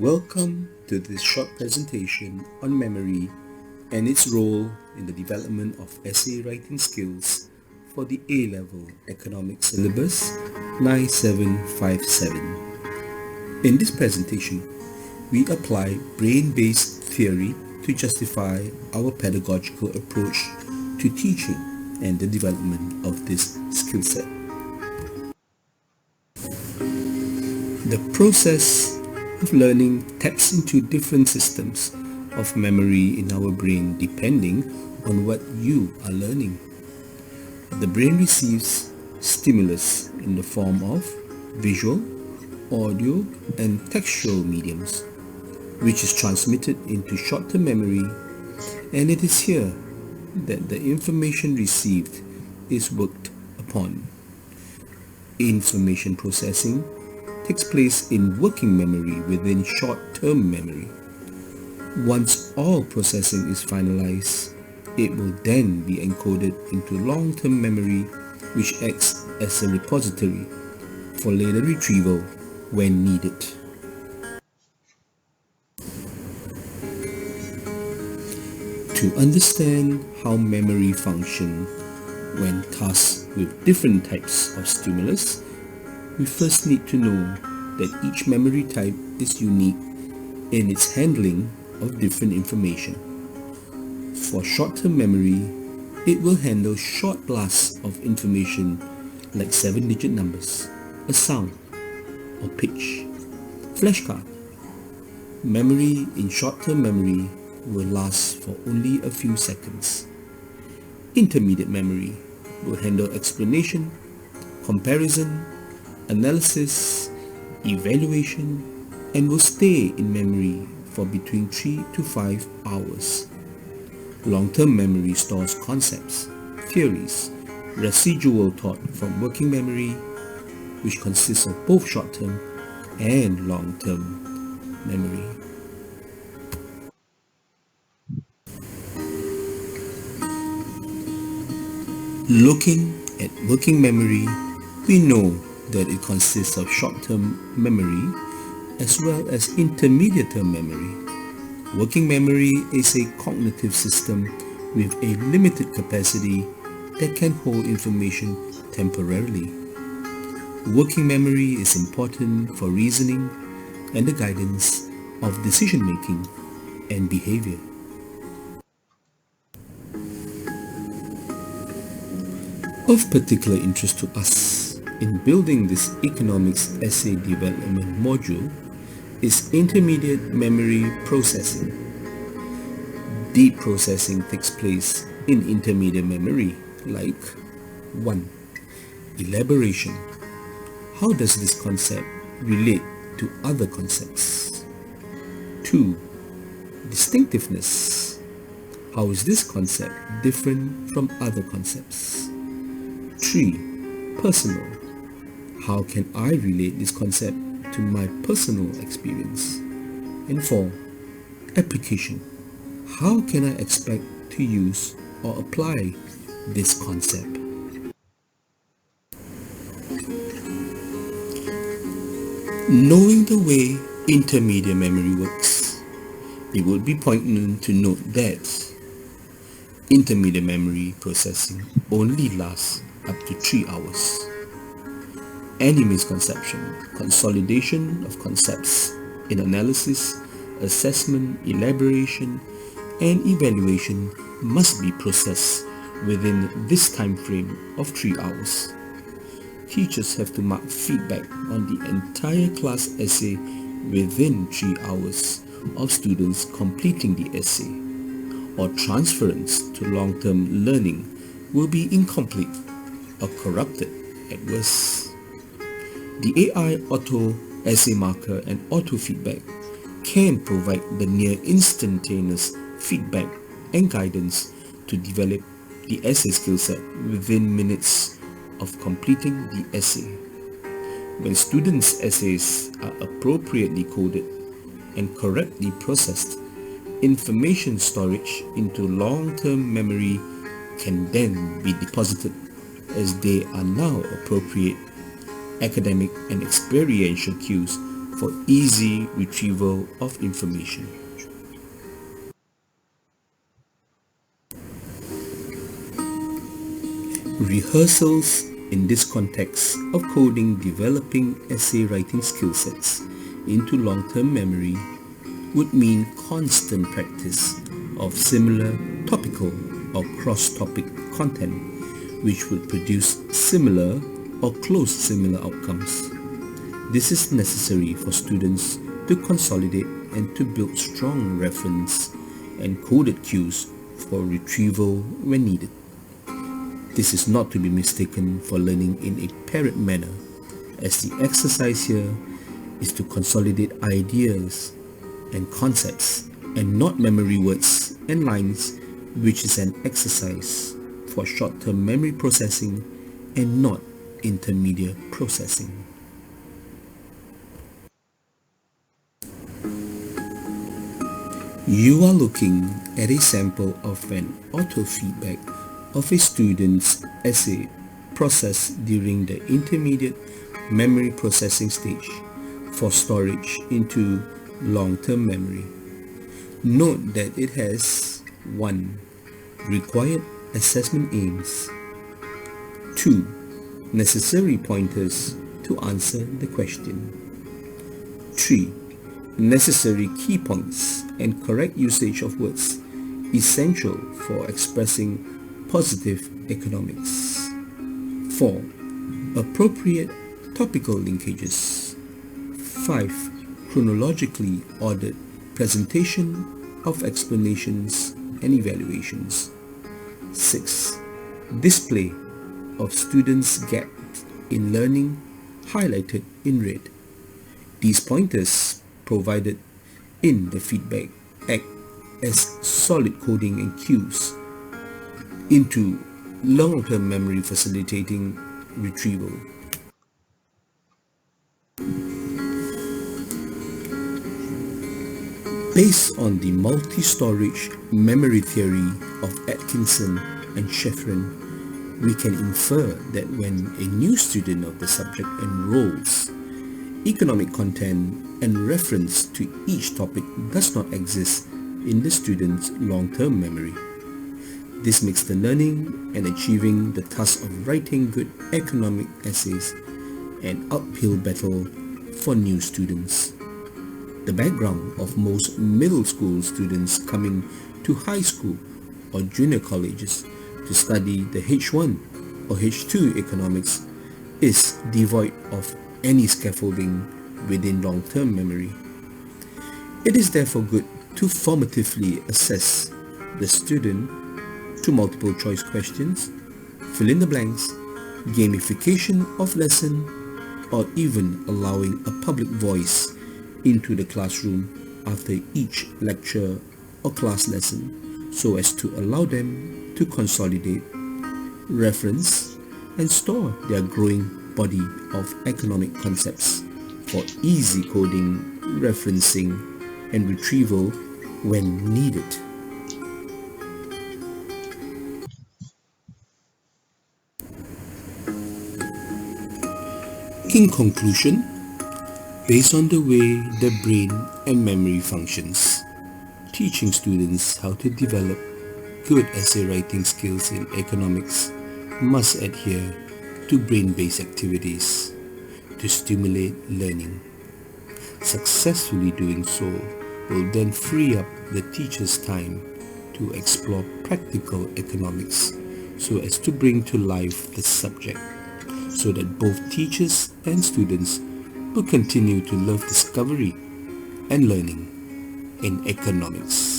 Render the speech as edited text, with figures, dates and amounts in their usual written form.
Welcome to this short presentation on memory and its role in the development of essay writing skills for the A-Level Economics Syllabus 9757. In this presentation, we apply brain-based theory to justify our pedagogical approach to teaching and the development of this skill set. The process of learning taps into different systems of memory in our brain depending on what you are learning. The brain receives stimulus in the form of visual, audio, and textual mediums, which is transmitted into short-term memory, and it is here that the information received is worked upon. Information processing takes place in working memory within short-term memory. Once all processing is finalized, it will then be encoded into long-term memory, which acts as a repository for later retrieval when needed. To understand how memory functions when tasked with different types of stimulus, we first need to know that each memory type is unique in its handling of different information. For short-term memory, it will handle short blasts of information like 7-digit numbers, a sound, or pitch. Flashcard. Memory in short-term memory will last for only a few seconds. Intermediate memory will handle explanation, comparison, analysis, evaluation, and will stay in memory for between 3 to 5 hours. Long-term memory stores concepts, theories, residual thought from working memory, which consists of both short-term and long-term memory. Looking at working memory, we know that it consists of short-term memory as well as intermediate-term memory. Working memory is a cognitive system with a limited capacity that can hold information temporarily. Working memory is important for reasoning and the guidance of decision-making and behavior. Of particular interest to us in building this economics essay development module is intermediate memory processing. Deep processing takes place in intermediate memory, like 1. Elaboration. How does this concept relate to other concepts? 2. Distinctiveness. How is this concept different from other concepts? 3. Personal. How can I relate this concept to my personal experience? And 4. Application. How can I expect to use or apply this concept? Knowing the way intermediate memory works, it would be poignant to note that intermediate memory processing only lasts up to 3 hours. Any misconception, consolidation of concepts in analysis, assessment, elaboration, and evaluation must be processed within this time frame of 3 hours. Teachers have to mark feedback on the entire class essay within 3 hours of students completing the essay, or transference to long-term learning will be incomplete or corrupted at worst. The AI auto essay marker and auto feedback can provide the near instantaneous feedback and guidance to develop the essay skill set within minutes of completing the essay. When students' essays are appropriately coded and correctly processed, information storage into long-term memory can then be deposited, as they are now appropriate academic and experiential cues for easy retrieval of information. Rehearsals in this context of coding developing essay writing skill sets into long-term memory would mean constant practice of similar topical or cross-topic content which would produce similar or close similar outcomes. This is necessary for students to consolidate and to build strong reference and coded cues for retrieval when needed. This is not to be mistaken for learning in a parrot manner, as the exercise here is to consolidate ideas and concepts and not memory words and lines, which is an exercise for short-term memory processing and not intermediate processing. You are looking at a sample of an auto-feedback of a student's essay processed during the intermediate memory processing stage for storage into long-term memory. Note that it has 1. Required assessment aims, 2. Necessary pointers to answer the question, 3. Necessary key points and correct usage of words essential for expressing positive economics, 4. Appropriate topical linkages, 5. Chronologically ordered presentation of explanations and evaluations, 6. Display of students' gaps in learning highlighted in red. These pointers provided in the feedback act as solid coding and cues into long-term memory facilitating retrieval. Based on the multi-storage memory theory of Atkinson and Sheffrin, we can infer that when a new student of the subject enrolls, economic content and reference to each topic does not exist in the student's long-term memory. This makes the learning and achieving the task of writing good economic essays an uphill battle for new students. The background of most middle school students coming to high school or junior colleges to study the H1 or H2 economics is devoid of any scaffolding within long-term memory. It is therefore good to formatively assess the student through multiple choice questions, fill in the blanks, gamification of lesson, or even allowing a public voice into the classroom after each lecture or class lesson so as to allow them to consolidate, reference, and store their growing body of economic concepts for easy coding, referencing, and retrieval when needed. In conclusion, based on the way the brain and memory functions, teaching students how to develop good essay writing skills in economics must adhere to brain-based activities to stimulate learning. Successfully doing so will then free up the teacher's time to explore practical economics so as to bring to life the subject, so that both teachers and students will continue to love discovery and learning in economics.